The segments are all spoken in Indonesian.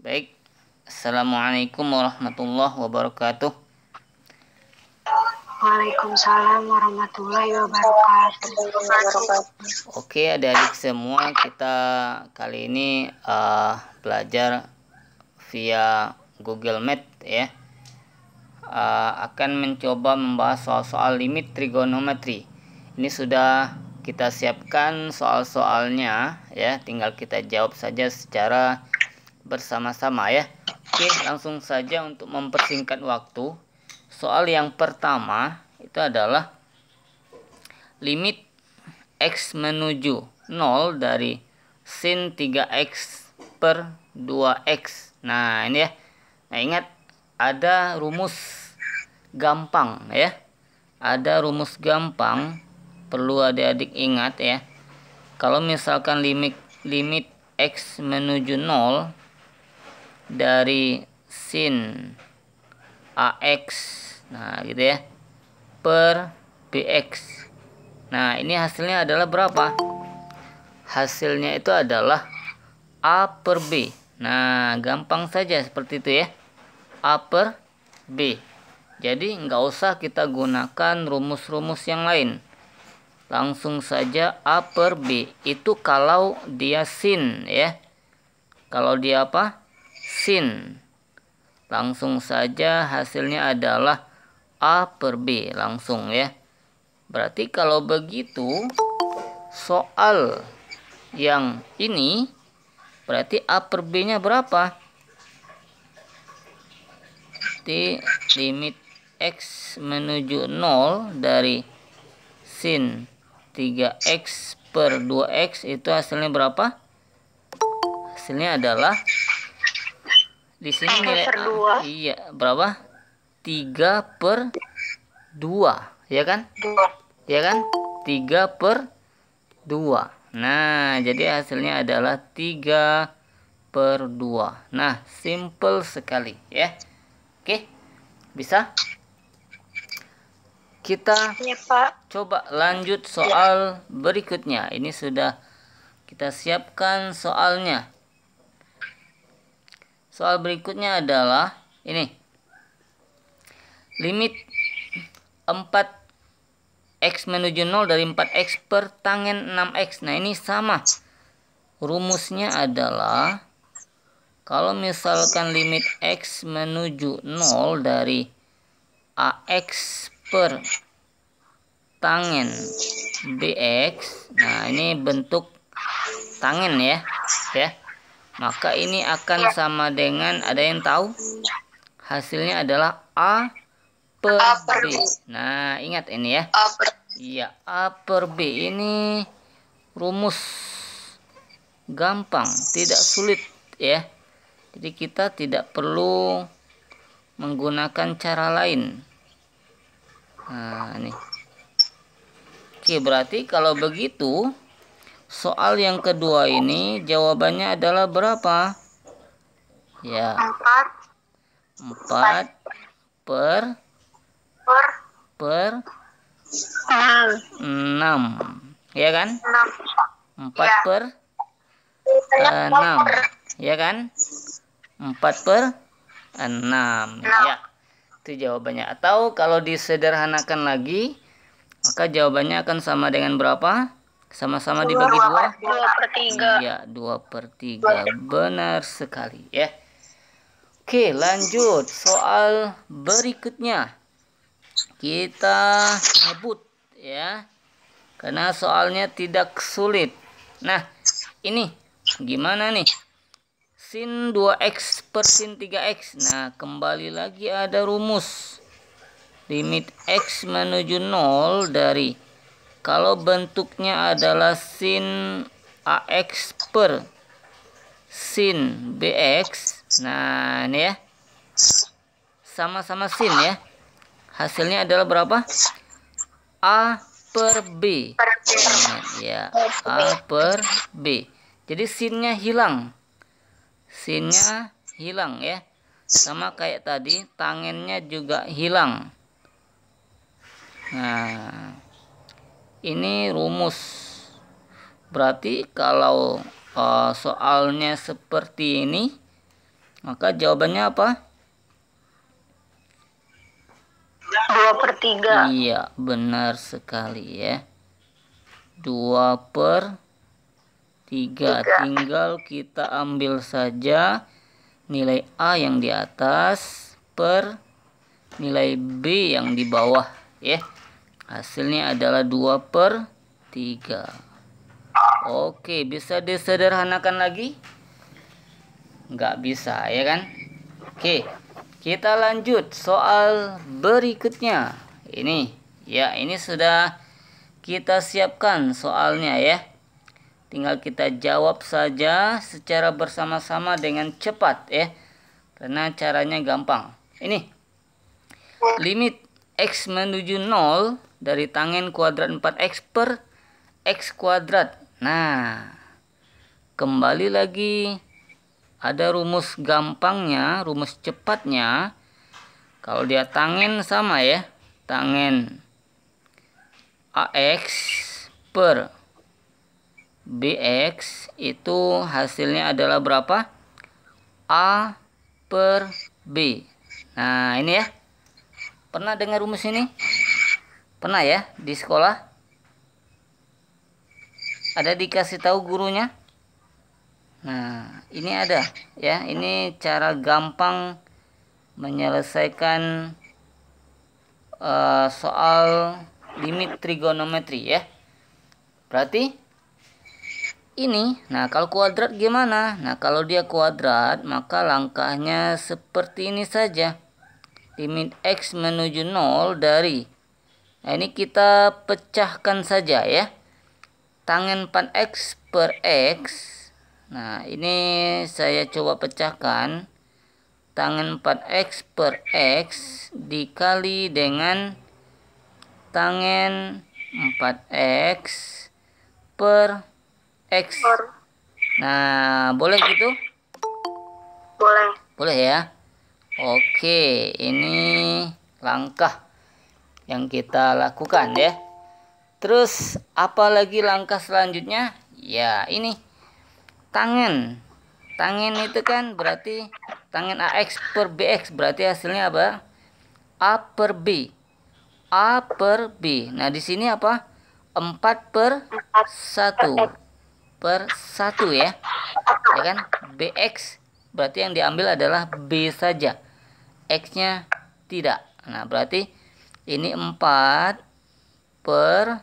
Baik, Assalamualaikum warahmatullahi wabarakatuh. Waalaikumsalam warahmatullahi wabarakatuh. Oke, adik-adik semua, kita kali ini belajar via Google Meet ya. Akan mencoba membahas soal-soal limit trigonometri. Ini sudah kita siapkan soal-soalnya ya, tinggal kita jawab saja secara bersama-sama ya. Oke, langsung saja untuk mempersingkat waktu. Soal yang pertama itu adalah limit X menuju 0 dari sin 3X per 2X. Nah ini ya. Nah ingat, ada rumus gampang ya. Ada rumus gampang, perlu adik-adik ingat ya. Kalau misalkan limit X menuju 0 dari sin AX, nah gitu ya, per BX. Nah ini hasilnya adalah berapa? Hasilnya itu adalah A per B. Nah gampang saja seperti itu ya, A per B. Jadi nggak usah kita gunakan rumus-rumus yang lain, langsung saja A per B. Itu kalau dia sin ya. Kalau dia apa? Sin. Langsung saja hasilnya adalah A per B langsung ya. Berarti kalau begitu soal yang ini berarti A per B nya berapa? Berarti limit X menuju 0 dari sin 3X per 2X itu hasilnya berapa? Hasilnya adalah di sini nilai A. Iya, berapa? 3 per 2, ya kan? Ya kan? 3 per 2. Nah, jadi hasilnya adalah 3 per 2. Nah, simple sekali ya. Oke, bisa? Kita coba lanjut soal berikutnya. Ini sudah kita siapkan soalnya. Soal berikutnya adalah ini. Limit 4X menuju 0 dari 4X per tangen 6X. Nah ini sama. Rumusnya adalah kalau misalkan limit X menuju 0 dari AX per tangen BX. Nah ini bentuk tangen ya. Maka ini akan sama dengan, ada yang tahu? Hasilnya adalah A per B. Nah, ingat ini ya. Iya, A per B ini rumus gampang, tidak sulit ya. Jadi kita tidak perlu menggunakan cara lain. Nah, ini. Oke, berarti kalau begitu soal yang kedua ini jawabannya adalah berapa? Ya. 4 per 6. Ya kan? 4 per 6. Ya kan? 4 per 6. Ya. Itu jawabannya. Atau kalau disederhanakan lagi, maka jawabannya akan sama dengan berapa? Sama-sama dibagi 2? 2/3. Iya, 2/3. Benar sekali ya. Oke, lanjut soal berikutnya. Kita ngebut ya, karena soalnya tidak sulit. Nah, ini gimana nih? Sin 2X per sin 3X. Nah, kembali lagi ada rumus. Limit X menuju 0 dari, kalau bentuknya adalah sin AX per sin BX. Nah, ini ya. Sama-sama sin ya. Hasilnya adalah berapa? A per B. Ya, A per B. Jadi sinnya hilang. Sinnya hilang ya. Sama kayak tadi, tangennya juga hilang. Nah, ini rumus. Berarti kalau soalnya seperti ini, Maka jawabannya apa? 2/3. Iya, benar sekali ya. 2/3. Tinggal kita ambil saja nilai A yang di atas per nilai B yang di bawah ya. Hasilnya adalah 2/3. Oke, bisa disederhanakan lagi? Nggak bisa ya kan? Oke, kita lanjut soal berikutnya. Ini ya, ini sudah kita siapkan soalnya ya. Tinggal kita jawab saja secara bersama-sama dengan cepat ya. Karena caranya gampang. Ini limit X menuju 0 dari tangen kuadrat 4X per X kuadrat. Nah, kembali lagi ada rumus gampangnya, rumus cepatnya. Kalau dia tangen sama ya, tangen AX per BX itu hasilnya adalah berapa? A per B. Nah, ini ya. Pernah dengar rumus ini? Pernah ya di sekolah? Ada dikasih tahu gurunya? Nah, ini ada ya. Ini cara gampang menyelesaikan soal limit trigonometri ya. Berarti ini, nah kalau kuadrat gimana? Nah, kalau dia kuadrat, maka langkahnya seperti ini saja. Limit X menuju 0 dari, nah ini kita pecahkan saja ya. Tangen 4X per X. Nah, ini saya coba pecahkan. Tangen 4X per X dikali dengan tangen 4X per X. Nah, boleh gitu? Boleh. Boleh ya? Oke, ini langkah yang kita lakukan ya. Terus, apalagi langkah selanjutnya? Ya, ini. Tangen. Tangen itu kan berarti tangen AX per BX. Berarti hasilnya apa? A per B. A per B. Nah, di sini apa? 4/1. Per 1 ya. Ya kan? BX. Berarti yang diambil adalah B saja. X-nya tidak. Nah, berarti ini 4 per,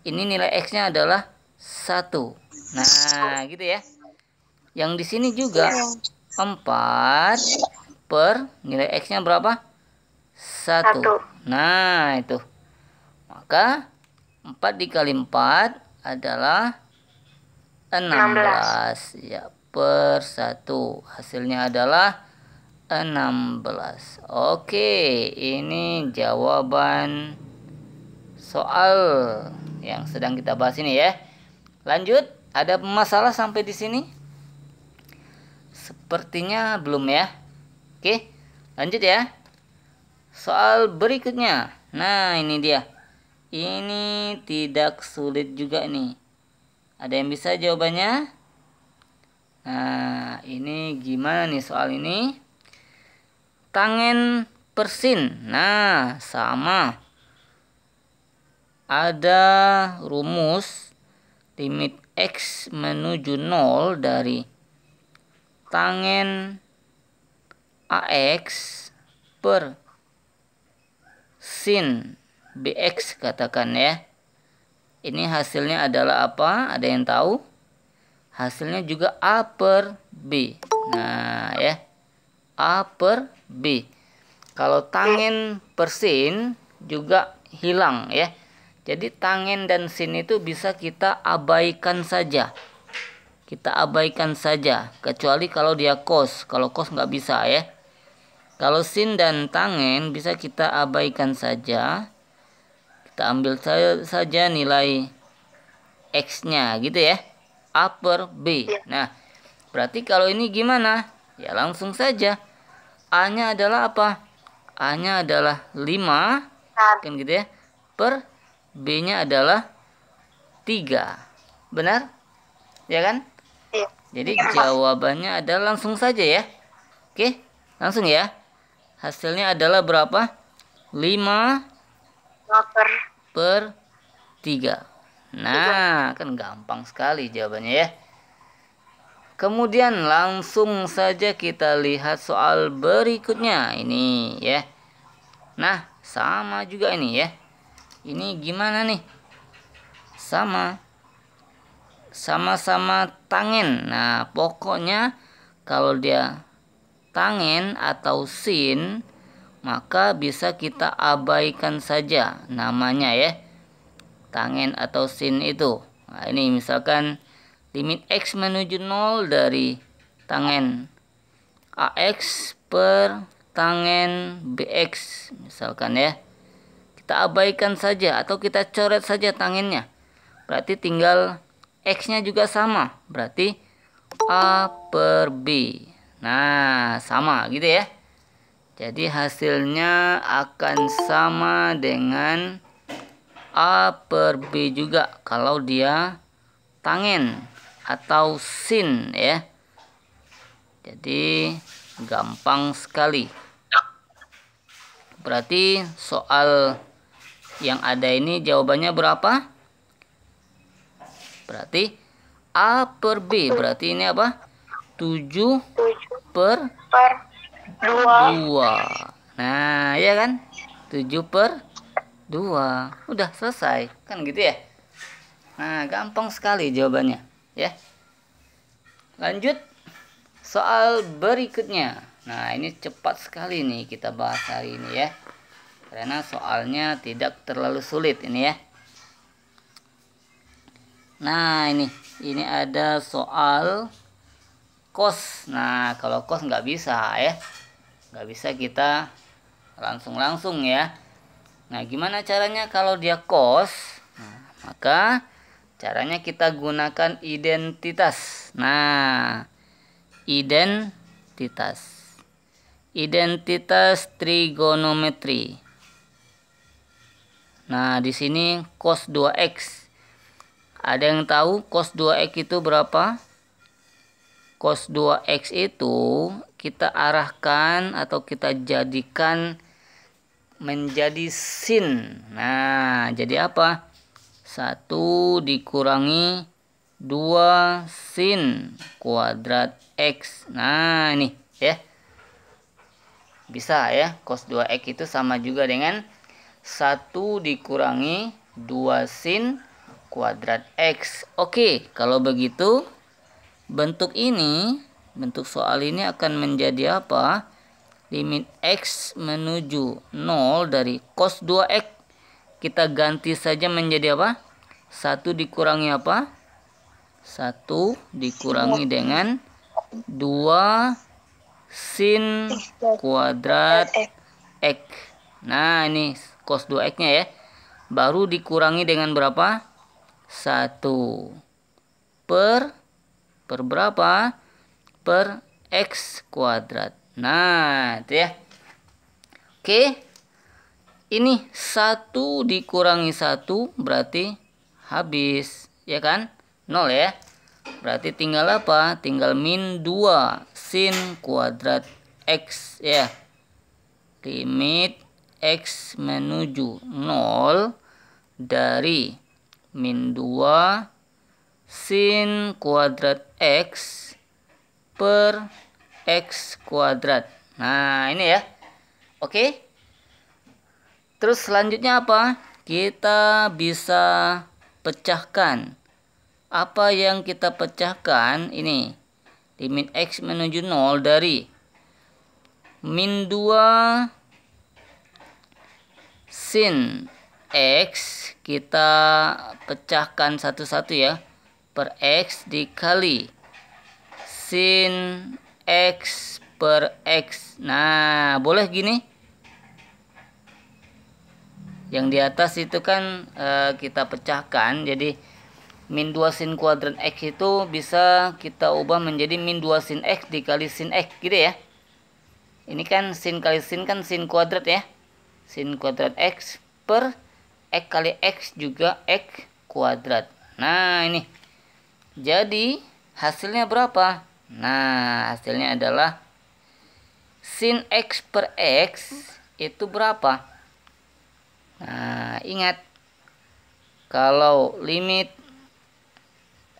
ini nilai X-nya adalah 1. Nah, gitu ya. Yang di sini juga 4 per nilai X-nya berapa? 1. Nah, itu. Maka 4 dikali 4 adalah 16. Ya, per 1. Hasilnya adalah 16. Oke, ini jawaban soal yang sedang kita bahas ini ya. Lanjut, ada masalah sampai di sini? Sepertinya belum ya. Oke, lanjut ya. Soal berikutnya. Nah, ini dia. Ini tidak sulit juga nih. Ada yang bisa jawabannya? Nah, ini gimana nih soal ini? Tangen persin. Nah, sama. Ada rumus limit X menuju 0 dari tangen AX per sin BX katakan ya. Ini hasilnya adalah apa? Ada yang tahu? Hasilnya juga A per B. Nah ya, A per B. Kalau tangen per sin juga hilang ya. Jadi tangen dan sin itu bisa kita abaikan saja. Kita abaikan saja. Kecuali kalau dia cos. Kalau cos nggak bisa ya. Kalau sin dan tangen bisa kita abaikan saja. Kita ambil saja nilai X-nya gitu ya. A per B. Nah, berarti kalau ini gimana? Ya langsung saja. A-nya adalah apa? A-nya adalah 5. Kan gitu ya. Per B-nya adalah 3. Benar? Ya kan? Iya. Jadi jawabannya adalah langsung saja ya. Oke, langsung ya. Hasilnya adalah berapa? 5 per 3. Nah, kan gampang sekali jawabannya ya. Kemudian langsung saja kita lihat soal berikutnya ini ya. Nah, sama juga ini ya. Ini gimana nih? Sama-sama tangen. Nah, pokoknya kalau dia tangen atau sin, maka bisa kita abaikan saja namanya ya. Tangen atau sin itu. Nah, ini misalkan limit X menuju 0 dari tangen AX per tangen BX misalkan ya. Kita abaikan saja atau kita coret saja tangennya. Berarti tinggal X-nya juga sama. Berarti A per B. Nah, sama gitu ya. Jadi hasilnya akan sama dengan A per B juga kalau dia tangen atau sin ya. Jadi gampang sekali. Berarti soal yang ada ini jawabannya berapa? Berarti A per B. Berarti ini apa? 7 per 2. Nah, ya kan? 7 per 2. Udah selesai. Kan gitu ya? Nah, gampang sekali jawabannya. Ya. Lanjut. Soal berikutnya. Nah, ini cepat sekali nih kita bahas hari ini ya. Karena soalnya tidak terlalu sulit ini ya. Nah, ini ada soal cos. Nah, kalau cos nggak bisa ya. Nggak bisa kita langsung ya. Nah, gimana caranya kalau dia cos? Nah, maka caranya kita gunakan identitas. Nah, identitas trigonometri. Nah, di sini cos 2x. Ada yang tahu cos 2x itu berapa? Cos 2x itu kita arahkan atau kita jadikan menjadi sin. Nah, jadi apa? 1 dikurangi 2 sin kuadrat x. Nah, ini ya. Bisa ya, cos 2x itu sama juga dengan 1 dikurangi 2 sin kuadrat X. Oke, kalau begitu bentuk soal ini akan menjadi apa? Limit X menuju 0 dari cos 2X. Kita ganti saja menjadi apa? 1 dikurangi apa? 1 dikurangi dengan 2 sin kuadrat X. Nah, ini cos 2X-nya ya. Baru dikurangi dengan berapa? 1 per berapa? Per X kuadrat. Nah, itu ya. Oke. Ini 1 dikurangi 1 berarti habis. Ya kan? 0 ya. Berarti tinggal apa? Tinggal min 2 sin kuadrat X ya. Limit X menuju 0 dari min 2 sin kuadrat X per X kuadrat. Nah, ini ya. Oke. Terus selanjutnya apa? Kita bisa pecahkan. Apa yang kita pecahkan? Ini. Limit X menuju 0 dari min 2 sin X. Kita pecahkan satu-satu ya. Per X dikali sin X per X. Nah, boleh gini. Yang di atas itu kan kita pecahkan. Jadi min 2 sin kuadrat X itu bisa kita ubah menjadi min 2 sin X dikali sin X gitu ya. Ini kan sin kali sin kan sin kuadrat ya. Sin kuadrat X per X kali X juga X kuadrat. Nah, ini. Jadi hasilnya berapa? Nah, hasilnya adalah sin X per X itu berapa? Nah, ingat, kalau limit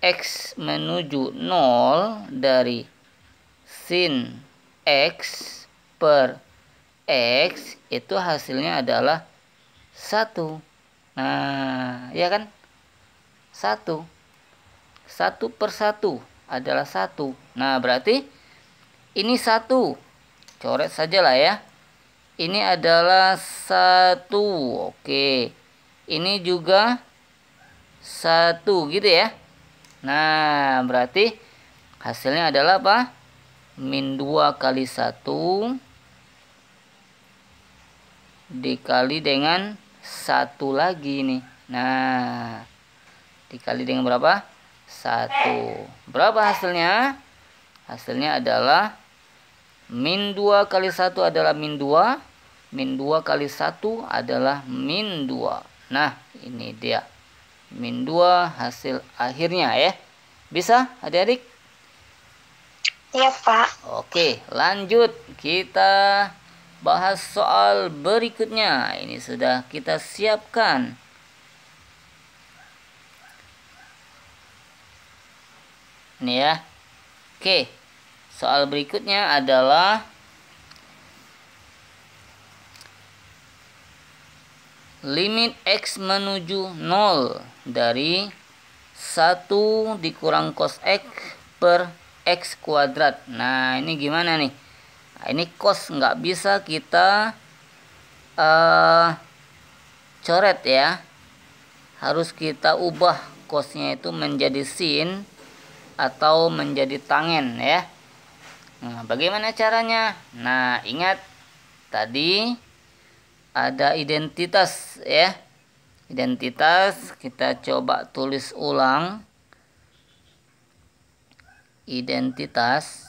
X menuju 0 dari sin X per X itu hasilnya adalah 1. Nah, ya kan? 1. 1 per 1 adalah 1. Nah, berarti ini 1. Coret saja lah ya. Ini adalah 1. Oke. Ini juga 1 gitu ya. Nah, berarti hasilnya adalah apa? Min 2 kali 1 dikali dengan 1 lagi nih. Nah, dikali dengan berapa? 1. Berapa hasilnya? Hasilnya adalah min 2 kali 1 adalah min 2. Min 2 kali 1 adalah min 2. Nah, ini dia. Min 2 hasil akhirnya ya. Bisa adik-adik? Iya, Pak. Oke, lanjut. Kita bahas soal berikutnya. Ini sudah kita siapkan. Ini ya. Oke. Soal berikutnya adalah limit X menuju 0 dari 1 dikurang cos X per X kuadrat. Nah, ini gimana nih? Nah, ini cos nggak bisa kita coret ya. Harus kita ubah cosnya itu menjadi sin atau menjadi tangen ya. Nah, bagaimana caranya? Nah, ingat tadi ada identitas ya. Identitas kita coba tulis ulang. Identitas.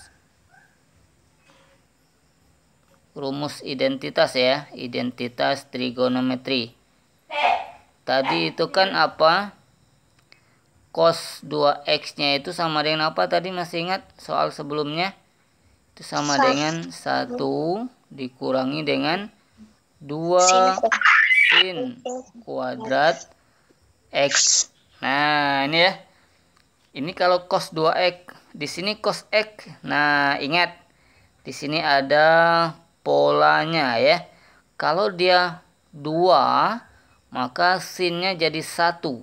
Rumus identitas ya. Identitas trigonometri. Tadi itu kan apa? Cos 2x-nya itu sama dengan apa tadi, masih ingat soal sebelumnya? Itu sama dengan 1 dikurangi dengan 2 sin kuadrat X. Nah, ini ya. Ini kalau cos 2x, di sini cos X. Nah, ingat. Di sini ada polanya ya. Kalau dia 2, maka sinnya jadi 1.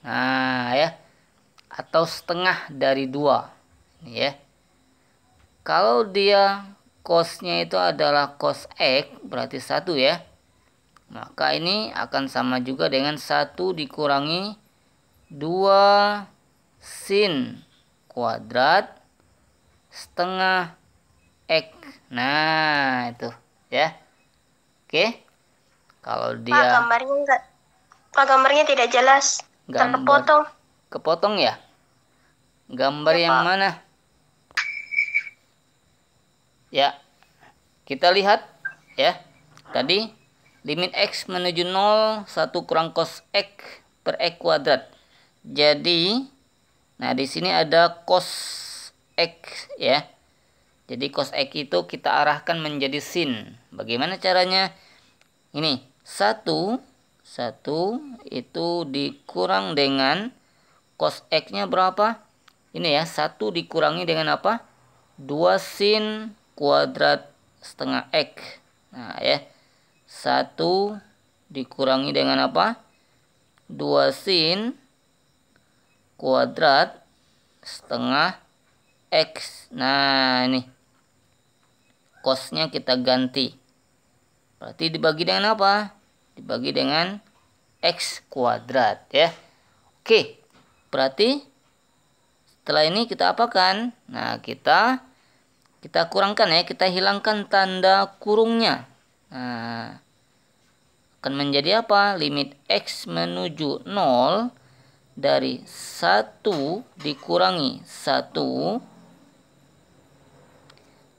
Nah, ya. Atau setengah dari 2. Ini ya. Kalau dia cosnya itu adalah cos X, berarti 1 ya. Maka ini akan sama juga dengan 1 dikurangi 2 sin kuadrat setengah X. Nah, itu ya. Oke. Kalau dia gambarnya tidak jelas. Terpotong. Kepotong ya? Gambar yang mana? Ya, kita lihat ya. Tadi limit X menuju 0, 1 kurang cos X per X kuadrat. Jadi, nah di sini ada cos X ya. Jadi cos X itu kita arahkan menjadi sin. Bagaimana caranya? Ini 1 itu dikurang dengan cos X-nya berapa? Ini ya, 1 dikurangi dengan apa? 2 sin kuadrat setengah X. Nah ya, 1 dikurangi dengan apa? 2 sin kuadrat setengah X. Nah ini cosnya kita ganti. Berarti dibagi dengan apa? Dibagi dengan X kuadrat ya. Oke, berarti setelah ini kita apakan? Nah, kita kurangkan ya, kita hilangkan tanda kurungnya. Nah, akan menjadi apa? Limit X menuju 0 dari 1 dikurangi 1.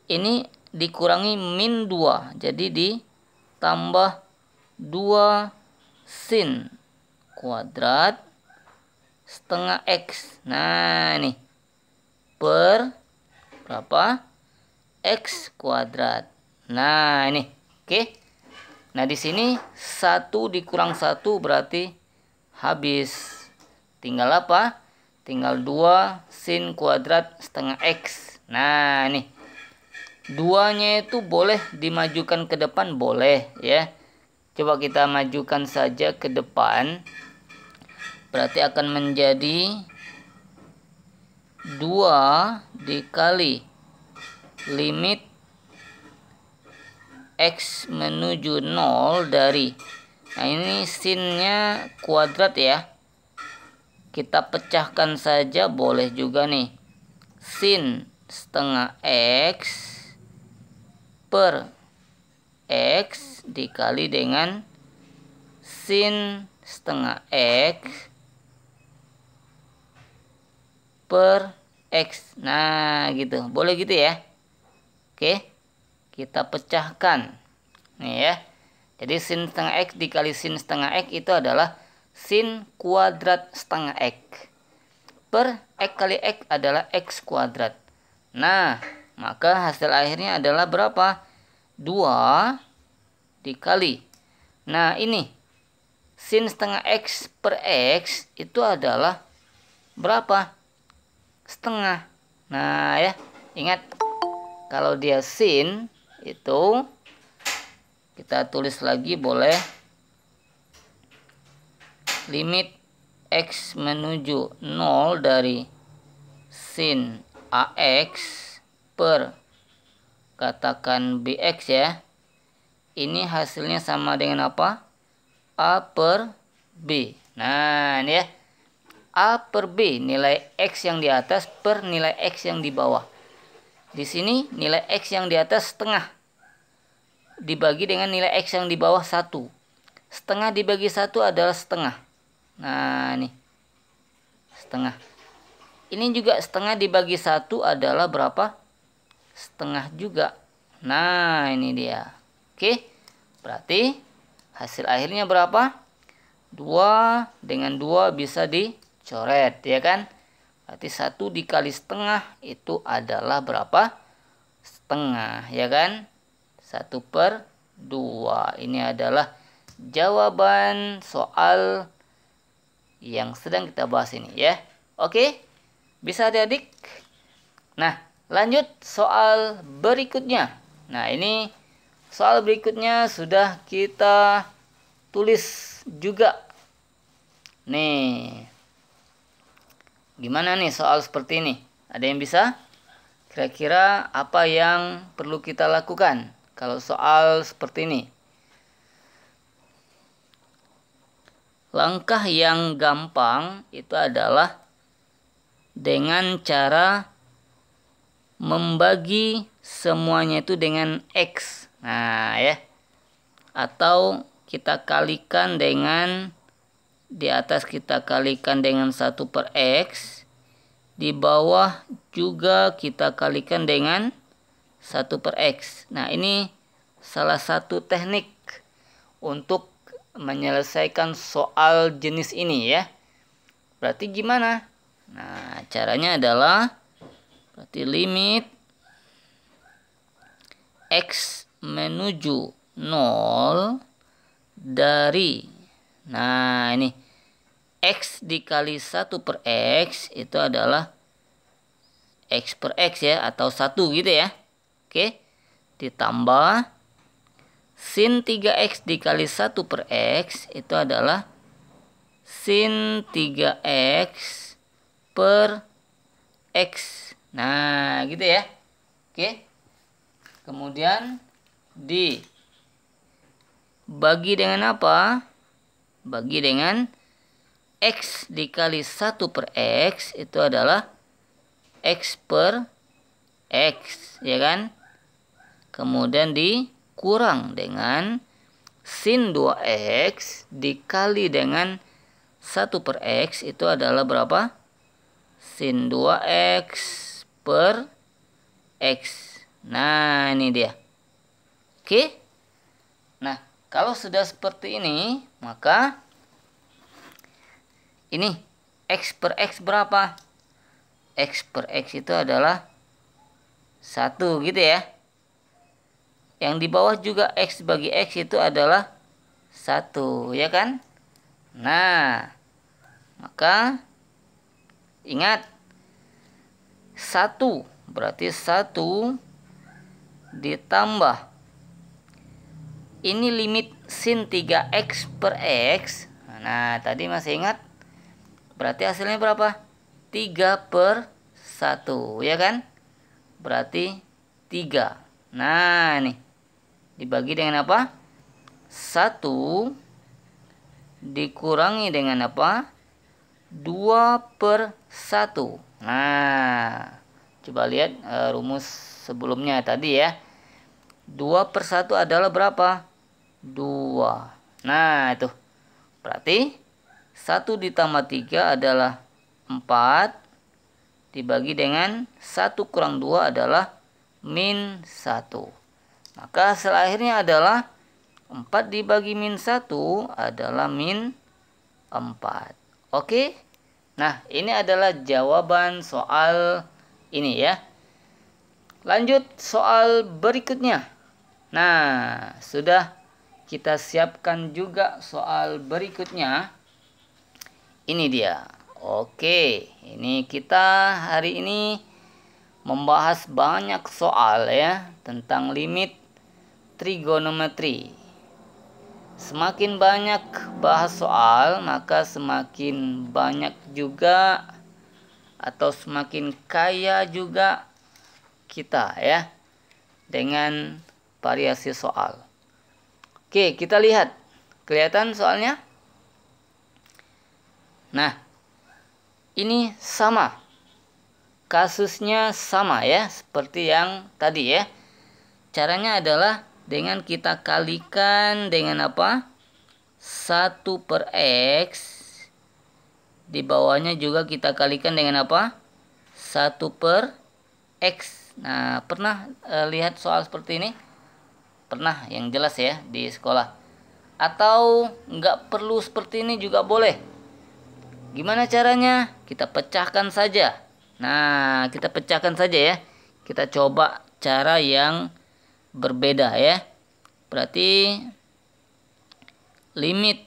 Ini dikurangi min 2. Jadi ditambah 2 sin kuadrat setengah X. Nah, ini per berapa? X kuadrat. Nah, ini. Oke. Nah, di sini 1 dikurang 1 berarti habis. Tinggal apa? Tinggal 2 sin kuadrat setengah X. Nah, ini. 2-nya itu boleh dimajukan ke depan, boleh ya. Coba kita majukan saja ke depan. Berarti akan menjadi 2 dikali limit X menuju 0 dari. Nah, ini sinnya kuadrat ya. Kita pecahkan saja, boleh juga nih. Sin setengah X per X dikali dengan sin setengah X per X. Nah, gitu. Boleh gitu ya. Oke. Kita pecahkan. Nih ya. Jadi sin setengah X dikali sin setengah X itu adalah sin kuadrat setengah X. Per X kali X adalah X kuadrat. Nah, maka hasil akhirnya adalah berapa? 2 dikali. Nah, ini. Sin setengah X per X itu adalah berapa? Setengah. Nah, ya. Ingat. Kalau dia sin, itu kita tulis lagi boleh. Limit X menuju 0 dari sin AX per katakan BX ya. Ini hasilnya sama dengan apa? A per B. Nah, ini ya. A per B, nilai X yang di atas per nilai X yang di bawah. Di sini nilai X yang di atas setengah. Dibagi dengan nilai X yang di bawah 1. Setengah dibagi 1 adalah setengah. Nah, ini. Setengah. Ini juga setengah dibagi 1 adalah berapa? Setengah juga. Nah, ini dia. Oke. Berarti hasil akhirnya berapa? 2 dengan 2 bisa dicoret, ya kan? Berarti 1 dikali setengah itu adalah berapa? Setengah, ya kan? 1 per 2. Ini adalah jawaban soal yang sedang kita bahas ini ya. Oke? Bisa adik-adik? Nah, lanjut soal berikutnya. Nah, ini soal berikutnya sudah kita tulis juga. Nih. Gimana nih soal seperti ini? Ada yang bisa? Kira-kira apa yang perlu kita lakukan kalau soal seperti ini? Langkah yang gampang itu adalah dengan cara membagi semuanya itu dengan X. Nah, ya. Atau kita kalikan dengan, di atas kita kalikan dengan 1 per X. Di bawah juga kita kalikan dengan 1 per X. Nah, ini salah satu teknik untuk menyelesaikan soal jenis ini ya. Berarti gimana? Nah, caranya adalah berarti limit X menuju 0 dari, nah ini X dikali 1 per X itu adalah X per X ya, atau 1 gitu ya. Oke, ditambah sin 3X dikali 1 per X itu adalah sin 3X per X. Nah, gitu ya. Oke. Kemudian dibagi dengan apa? Bagi dengan X dikali 1 per X itu adalah X per X, ya kan? Kemudian dikurang dengan sin 2X dikali dengan 1 per X itu adalah berapa? Sin 2X per X. Nah, ini dia. Oke. Nah, kalau sudah seperti ini, maka ini X per X berapa? X per X itu adalah 1 gitu ya. Yang di bawah juga X bagi X itu adalah 1, ya kan? Nah, maka ingat 1 berarti 1 ditambah ini limit sin 3x per x. Nah, tadi masih ingat? Berarti hasilnya berapa? 3/1, ya kan? Berarti 3. Nah, nih. Dibagi dengan apa? 1 dikurangi dengan apa? 2/1. Nah, coba lihat rumus sebelumnya tadi ya. 2/1 adalah berapa? 2. Nah, itu. Berarti 1 ditambah 3 adalah 4. Dibagi dengan 1 kurang 2 adalah -1. Maka hasil akhirnya adalah 4 dibagi -1 adalah -4. Oke? Nah, ini adalah jawaban soal ini ya. Lanjut soal berikutnya. Nah, sudah kita siapkan juga soal berikutnya. Ini dia. Oke, ini kita hari ini membahas banyak soal ya tentang limit trigonometri. Semakin banyak bahas soal, maka semakin banyak juga atau semakin kaya juga kita ya dengan variasi soal. Oke, kita lihat. Kelihatan soalnya? Nah, ini sama. Kasusnya sama ya, seperti yang tadi ya. Caranya adalah dengan kita kalikan dengan apa? 1/x. Di bawahnya juga kita kalikan dengan apa? 1/x. Nah, pernah lihat soal seperti ini? Pernah, yang jelas ya di sekolah. Atau nggak perlu seperti ini juga boleh. Gimana caranya? Kita pecahkan saja. Nah, kita pecahkan saja ya. Kita coba cara yang berbeda ya. Berarti limit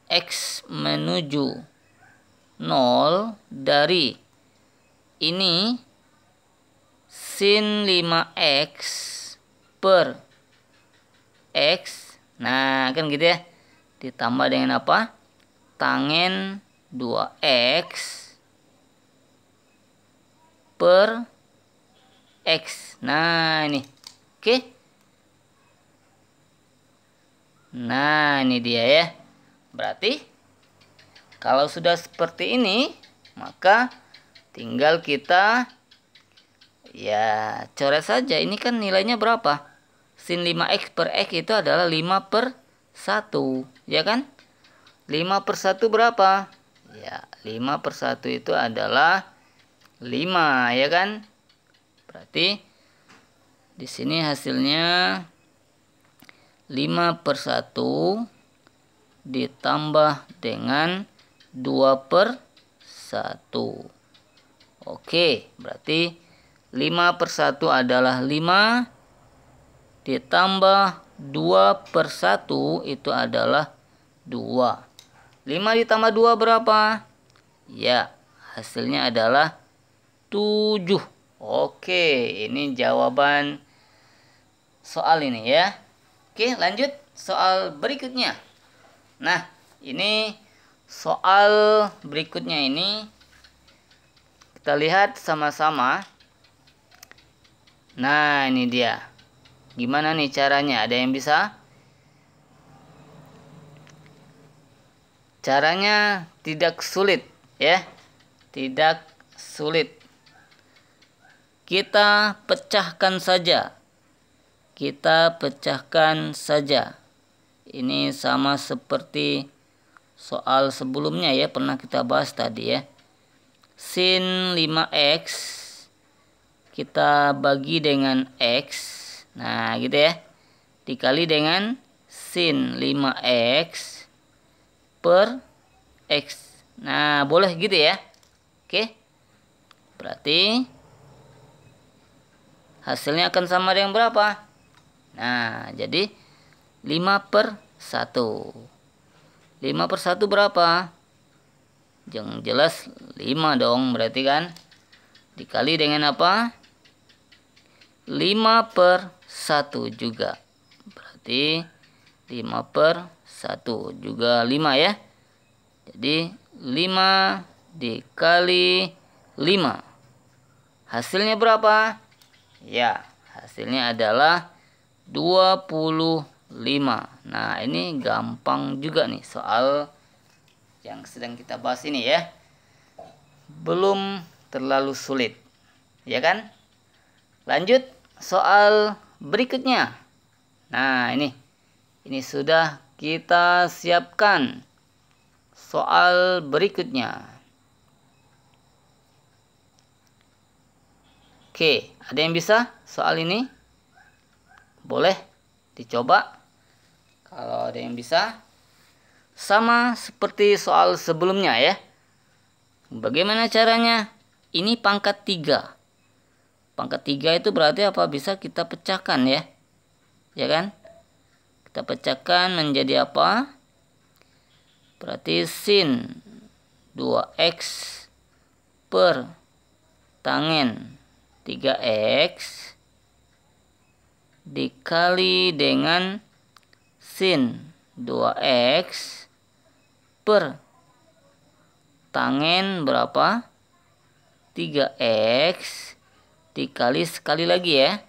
x menuju 0 dari ini sin 5x per x. Nah, kan gitu ya. Ditambah dengan apa? Tangen 2x per x. Nah, ini. Oke. Nah, ini dia ya. Berarti kalau sudah seperti ini, maka tinggal kita ya coret saja. Ini kan nilainya berapa? Sin 5x per x itu adalah 5/1, ya kan? 5/1 berapa? Ya, 5/1 itu adalah 5, ya kan? Berarti di sini hasilnya 5/1 ditambah dengan 2/1. Oke, berarti 5/1 adalah 5 ditambah 2/1 itu adalah 2. 5 ditambah 2 berapa? Ya, hasilnya adalah 7. Oke, ini jawaban soal ini ya. Oke, lanjut soal berikutnya. Nah, ini soal berikutnya ini kita lihat sama-sama. Nah, ini dia. Gimana nih caranya? Ada yang bisa? Caranya tidak sulit ya. Tidak sulit. Kita pecahkan saja. Kita pecahkan saja. Ini sama seperti soal sebelumnya ya, pernah kita bahas tadi ya. Sin 5x kita bagi dengan x. Nah, gitu ya. Dikali dengan sin 5x per x. Nah, boleh gitu ya. Oke. Berarti hasilnya akan sama dengan berapa? Nah, jadi 5/1. 5/1 berapa? Yang jelas 5 dong, berarti kan. Dikali dengan apa? 5/1 juga. Berarti 5/1 juga 5 ya. Jadi 5 dikali 5. Hasilnya berapa? Ya, hasilnya adalah 25. Nah, ini gampang juga nih soal yang sedang kita bahas ini ya. Belum terlalu sulit. Ya kan? Lanjut soal berikutnya. Nah, ini sudah kita siapkan soal berikutnya. Oke, ada yang bisa soal ini? Boleh dicoba. Kalau ada yang bisa. Sama seperti soal sebelumnya ya. Bagaimana caranya? Ini pangkat 3. Pangkat 3 itu berarti apa? Bisa kita pecahkan ya. Ya kan? Kita pecahkan menjadi apa? Berarti sin 2x per tangen 3x dikali dengan sin 2x per tangen berapa? 3x dikali sekali lagi ya.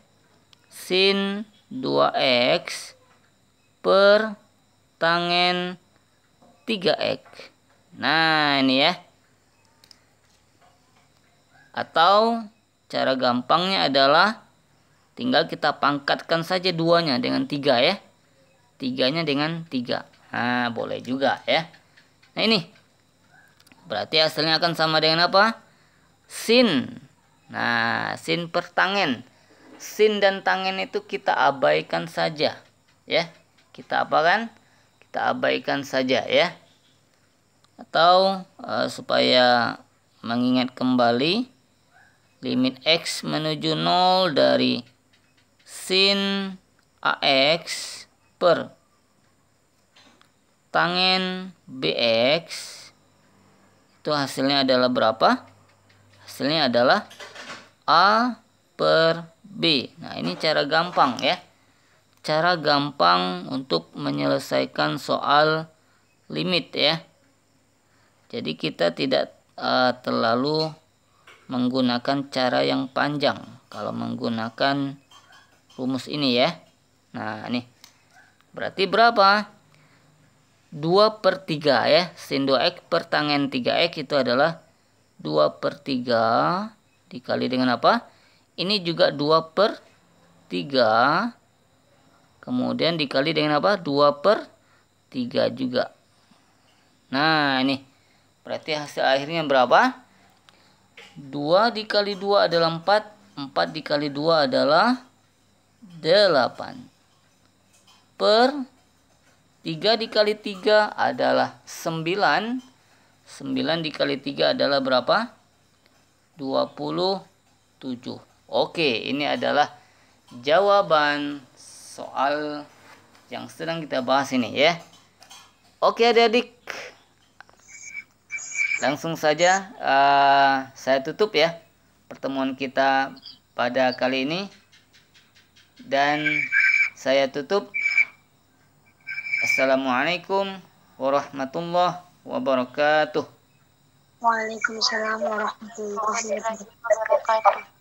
Sin 2x per tangen 3x. Nah, ini ya. Atau cara gampangnya adalah tinggal kita pangkatkan saja duanya dengan 3 ya. 3-nya dengan 3. Nah, boleh juga ya. Nah, ini. Berarti hasilnya akan sama dengan apa? Sin. Nah, sin per tangen. Sin dan tangen itu kita abaikan saja. Ya. Kita apakan? Kita abaikan saja ya. Atau supaya mengingat kembali limit x menuju 0 dari sin ax per tangen bx itu hasilnya adalah berapa? Hasilnya adalah a per b. Nah, ini cara gampang ya. Cara gampang untuk menyelesaikan soal limit ya. Jadi kita tidak terlalu menggunakan cara yang panjang kalau menggunakan rumus ini ya. Nah, ini berarti berapa? 2/3 ya. Sin 2x per tangen 3x itu /2/3 dikali dengan apa? Ini juga 2/3. Kemudian dikali dengan apa? 2/3 juga. Nah, ini berarti hasil akhirnya berapa? 2 dikali 2 adalah 4. 4 dikali 2 adalah 8. Per 3 dikali 3 adalah 9. 9 dikali 3 adalah berapa? 27. Oke, ini adalah jawaban soal yang sedang kita bahas ini ya. Oke adik-adik, langsung saja saya tutup ya pertemuan kita pada kali ini. Dan saya tutup. Assalamualaikum warahmatullahi wabarakatuh. Waalaikumsalam warahmatullahi wabarakatuh.